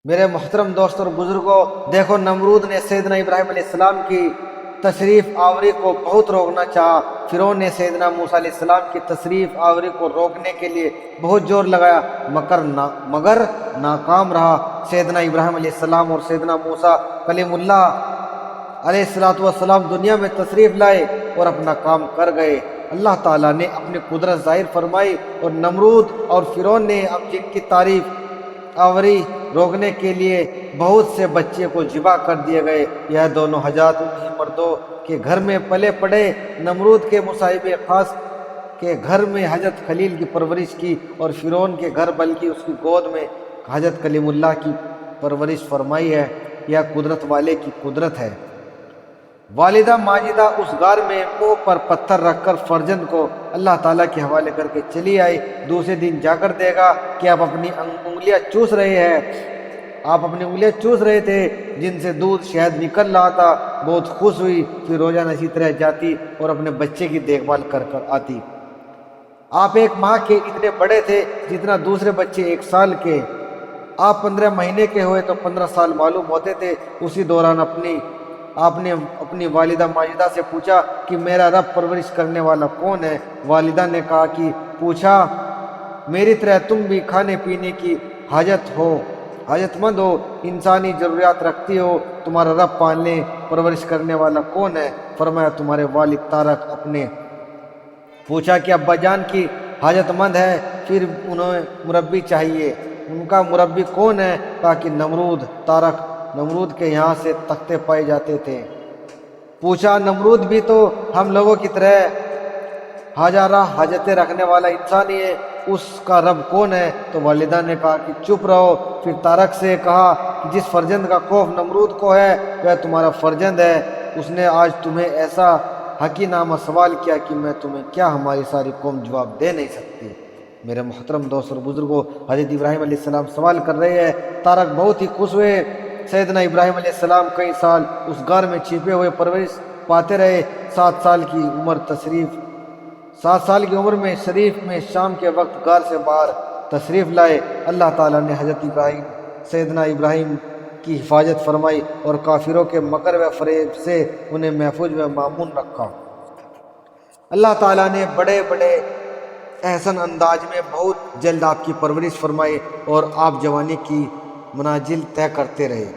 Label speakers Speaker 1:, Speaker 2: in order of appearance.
Speaker 1: میرے محترم دوست اور بزرگوں، دیکھو نمرود نے سیدنا ابراہیم علیہ السلام کی تشریف آوری کو بہت روکنا چاہا۔ فرعون نے سیدنا موسیٰ علیہ السلام کی تشریف آوری کو روکنے کے لیے بہت زور لگایا، مگر ناکام رہا۔ سیدنا ابراہیم علیہ السلام اور سیدنا موسیٰ کلیم اللہ علیہ السلام دنیا میں تشریف لائے اور اپنا کام کر گئے۔ اللہ تعالیٰ نے اپنی قدرت ظاہر فرمائی اور نمرود اور فرعون نے اب جن کی تعریف آوری روکنے کے لیے بہت سے بچے کو ذبح کر دیے گئے۔ یہ دونوں حضرات انہی مردوں کے گھر میں پلے پڑے۔ نمرود کے مصاحب خاص کے گھر میں حضرت خلیل کی پرورش کی اور فرعون کے گھر بلکہ اس کی گود میں حضرت کلیم اللہ کی پرورش فرمائی ہے۔ یہ قدرت والے کی قدرت ہے۔ والدہ ماجدہ اس غار میں منہ پر پتھر رکھ کر فرزند کو اللہ تعالیٰ کے حوالے کر کے چلی آئی۔ دوسرے دن جا کر دیکھا کہ آپ اپنی انگلیاں چوس رہے ہیں۔ آپ اپنی انگلیاں چوس رہے تھے جن سے دودھ شہد نکل رہا تھا۔ بہت خوش ہوئی، پھر روزانہ اسی طرح جاتی اور اپنے بچے کی دیکھ بھال کر آتی۔ آپ ایک ماہ کے اتنے بڑے تھے جتنا دوسرے بچے 1 سال کے۔ آپ 15 مہینے کے ہوئے تو 15 سال معلوم ہوتے تھے۔ اسی دوران آپ نے اپنی والدہ ماجدہ سے پوچھا کہ میرا رب پرورش کرنے والا کون ہے؟ والدہ نے کہا کہ پوچھا، میری طرح تم بھی کھانے پینے کی حاجت مند ہو، انسانی ضروریات رکھتی ہو، تمہارا رب پالنے پرورش کرنے والا کون ہے؟ فرمایا تمہارے والد طارق اپنے۔ پوچھا کہ ابا جان کی حاجت مند ہے، پھر انہیں مربی چاہیے، ان کا مربی کون ہے؟ کہا کہ نمرود۔ طارق، نمرود کے یہاں سے تختے پائے جاتے تھے۔ پوچھا نمرود بھی تو ہم لوگوں کی طرح ہزارہ حاجتیں رکھنے والا انسان ہی ہے، اس کا رب کون ہے؟ تو والدہ نے کہا کہ چپ رہو۔ پھر طارق سے کہا کہ جس فرزند کا خوف نمرود کو ہے وہ تمہارا فرزند ہے۔ اس نے آج تمہیں ایسا حقیقانہ سوال کیا کہ میں تمہیں کیا ہماری ساری قوم جواب دے نہیں سکتی۔ میرے محترم دوست اور بزرگوں، حضرت ابراہیم علیہ السلام سوال کر رہے ہیں۔ طارق بہت ہی خوش ہوئے۔ سیدنا ابراہیم علیہ السلام کئی سال اس غار میں چھپے ہوئے پرورش پاتے رہے۔ 7 سال کی عمر میں شریف میں شام کے وقت غار سے باہر تشریف لائے۔ اللہ تعالیٰ نے سیدنا ابراہیم کی حفاظت فرمائی اور کافروں کے مکر و فریب سے انہیں محفوظ و مامون رکھا۔ اللہ تعالیٰ نے بڑے احسن انداز میں بہت جلد آپ کی پرورش فرمائی اور آپ جوانی کی منازل طے کرتے رہے۔